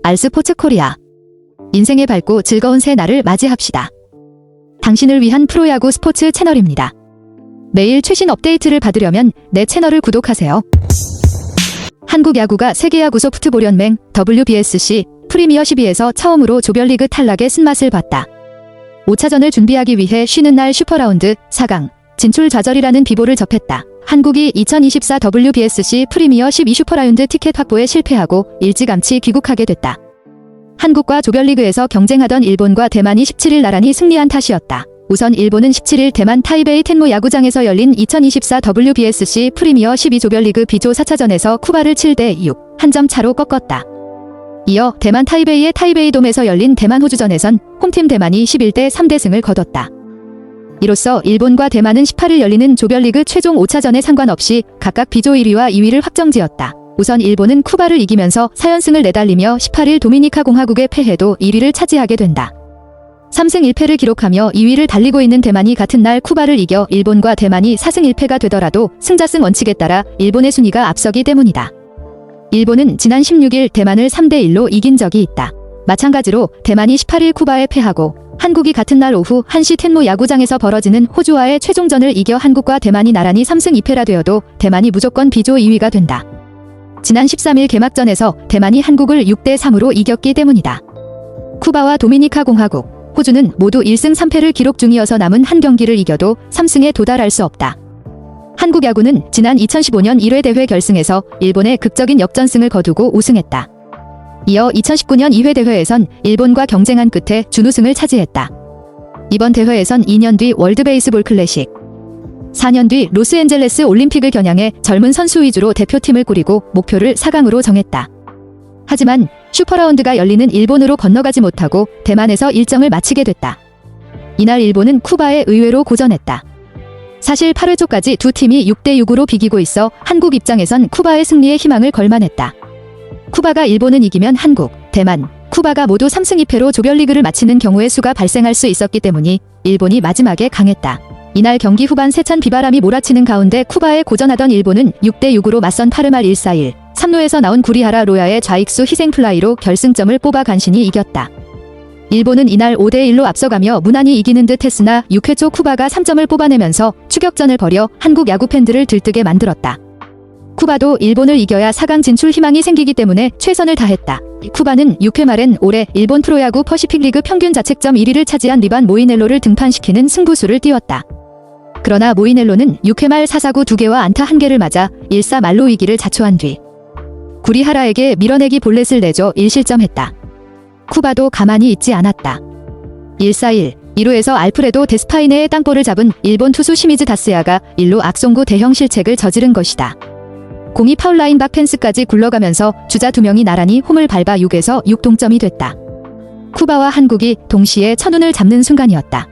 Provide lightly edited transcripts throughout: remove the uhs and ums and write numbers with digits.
알스포츠 코리아. 인생의 밝고 즐거운 새날을 맞이합시다. 당신을 위한 프로야구 스포츠 채널입니다. 매일 최신 업데이트를 받으려면 내 채널을 구독하세요. 한국 야구가 세계야구 소프트볼연맹 WBSC 프리미어 12에서 처음으로 조별리그 탈락의 쓴맛을 봤다. 5차전을 준비하기 위해 쉬는 날 슈퍼라운드 4강 진출 좌절이라는 비보를 접했다. 한국이 2024 WBSC 프리미어 12 슈퍼라운드 티켓 확보에 실패하고 일찌감치 귀국하게 됐다. 한국과 조별리그에서 경쟁하던 일본과 대만이 17일 나란히 승리한 탓이었다. 우선 일본은 17일 대만 타이베이 텐무 야구장에서 열린 2024 WBSC 프리미어 12 조별리그 B조 4차전에서 쿠바를 7대6 한 점 차로 꺾었다. 이어 대만 타이베이의 타이베이돔에서 열린 대만 호주전에선 홈팀 대만이 11대 3대 승을 거뒀다. 이로써 일본과 대만은 18일 열리는 조별리그 최종 5차전에 상관없이 각각 B조 1위와 2위를 확정지었다. 우선 일본은 쿠바를 이기면서 4연승을 내달리며 18일 도미니카 공화국에 패해도 1위를 차지하게 된다. 3승 1패를 기록하며 2위를 달리고 있는 대만이 같은 날 쿠바를 이겨 일본과 대만이 4승 1패가 되더라도 승자승 원칙에 따라 일본의 순위가 앞서기 때문이다. 일본은 지난 16일 대만을 3대1로 이긴 적이 있다. 마찬가지로 대만이 18일 쿠바에 패하고 한국이 같은 날 오후 1시 텐무 야구장에서 벌어지는 호주와의 최종전을 이겨 한국과 대만이 나란히 3승 2패라 되어도 대만이 무조건 B조 2위가 된다. 지난 13일 개막전에서 대만이 한국을 6대 3으로 이겼기 때문이다. 쿠바와 도미니카 공화국, 호주는 모두 1승 3패를 기록 중이어서 남은 한 경기를 이겨도 3승에 도달할 수 없다. 한국 야구는 지난 2015년 1회 대회 결승에서 일본의 극적인 역전승을 거두고 우승했다. 이어 2019년 2회 대회에선 일본과 경쟁한 끝에 준우승을 차지했다. 이번 대회에선 2년 뒤 월드베이스볼 클래식, 4년 뒤 로스앤젤레스 올림픽을 겨냥해 젊은 선수 위주로 대표팀을 꾸리고 목표를 4강으로 정했다. 하지만 슈퍼라운드가 열리는 일본으로 건너가지 못하고 대만에서 일정을 마치게 됐다. 이날 일본은 쿠바에 의외로 고전했다. 사실 8회 초까지 두 팀이 6대6으로 비기고 있어 한국 입장에선 쿠바의 승리에 희망을 걸만했다. 쿠바가 일본은 이기면 한국, 대만, 쿠바가 모두 3승 2패로 조별리그를 마치는 경우의 수가 발생할 수 있었기 때문이 일본이 마지막에 강했다. 이날 경기 후반 세찬 비바람이 몰아치는 가운데 쿠바에 고전하던 일본은 6대6으로 맞선 파르말 1-4-1, 3루에서 나온 구리하라 로야의 좌익수 희생플라이로 결승점을 뽑아 간신히 이겼다. 일본은 이날 5대1로 앞서가며 무난히 이기는 듯 했으나 6회 초 쿠바가 3점을 뽑아내면서 추격전을 벌여 한국 야구 팬들을 들뜨게 만들었다. 쿠바도 일본을 이겨야 4강 진출 희망이 생기기 때문에 최선을 다했다. 쿠바는 6회 말엔 올해 일본 프로야구 퍼시픽리그 평균 자책점 1위를 차지한 리반 모이넬로를 등판시키는 승부수를 띄웠다. 그러나 모이넬로는 6회 말 4사구 2개와 안타 1개를 맞아 1사 말로 위기를 자초한 뒤 구리하라에게 밀어내기 볼넷을 내줘 1실점했다. 쿠바도 가만히 있지 않았다. 1-4-1, 2루에서 알프레도 데스파이네의 땅볼을 잡은 일본 투수 시미즈 다스야가 1루 악송구 대형 실책을 저지른 것이다. 공이 파울라인 밖 펜스까지 굴러가면서 주자 2명이 나란히 홈을 밟아 6에서 6 동점이 됐다. 쿠바와 한국이 동시에 천운을 잡는 순간이었다.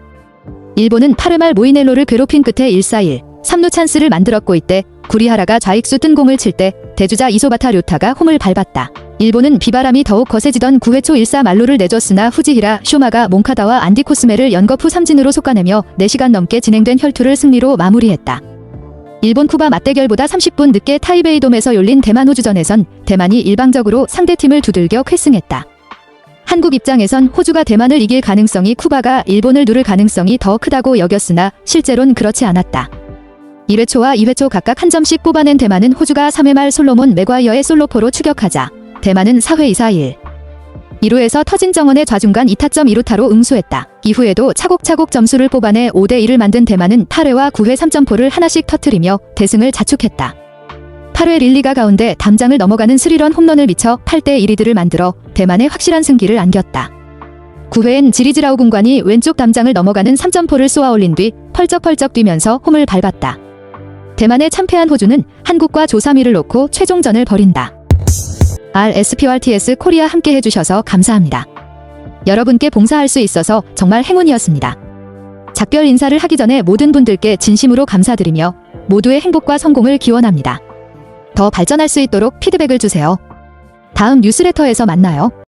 일본은 8회 말 모이넬로를 괴롭힌 끝에 1-4-1, 3루 찬스를 만들었고 이때 구리하라가 좌익수 뜬 공을 칠 때 대주자 이소바타 료타가 홈을 밟았다. 일본은 비바람이 더욱 거세지던 9회 초 1사 말루를 내줬으나 후지히라 쇼마가 몽카다와 안디 코스메를 연거푸 삼진으로 솎아내며 4시간 넘게 진행된 혈투를 승리로 마무리했다. 일본 쿠바 맞대결보다 30분 늦게 타이베이돔에서 열린 대만 호주전에선 대만이 일방적으로 상대팀을 두들겨 쾌승했다. 한국 입장에선 호주가 대만을 이길 가능성이 쿠바가 일본을 누를 가능성이 더 크다고 여겼으나 실제로는 그렇지 않았다. 1회 초와 2회 초 각각 한 점씩 뽑아낸 대만은 호주가 3회 말 솔로몬 맥과이어의 솔로포로 추격하자 대만은 4회 2-4-1, 2루에서 터진 정원의 좌중간 2타점 2루타로 응수했다. 이후에도 차곡차곡 점수를 뽑아내 5대1을 만든 대만은 8회와 9회 3점포를 하나씩 터뜨리며 대승을 자축했다. 8회 릴리가 가운데 담장을 넘어가는 스리런 홈런을 미쳐 8대1리드를 만들어 대만의 확실한 승기를 안겼다. 9회엔 지리즈라우 군관이 왼쪽 담장을 넘어가는 3점포를 쏘아올린 뒤 펄쩍펄쩍 뛰면서 홈을 밟았다. 대만의 참패한 호주는 한국과 조 3위를 놓고 최종전을 벌인다. RSPRTS 코리아 함께 해주셔서 감사합니다. 여러분께 봉사할 수 있어서 정말 행운이었습니다. 작별 인사를 하기 전에 모든 분들께 진심으로 감사드리며 모두의 행복과 성공을 기원합니다. 더 발전할 수 있도록 피드백을 주세요. 다음 뉴스레터에서 만나요.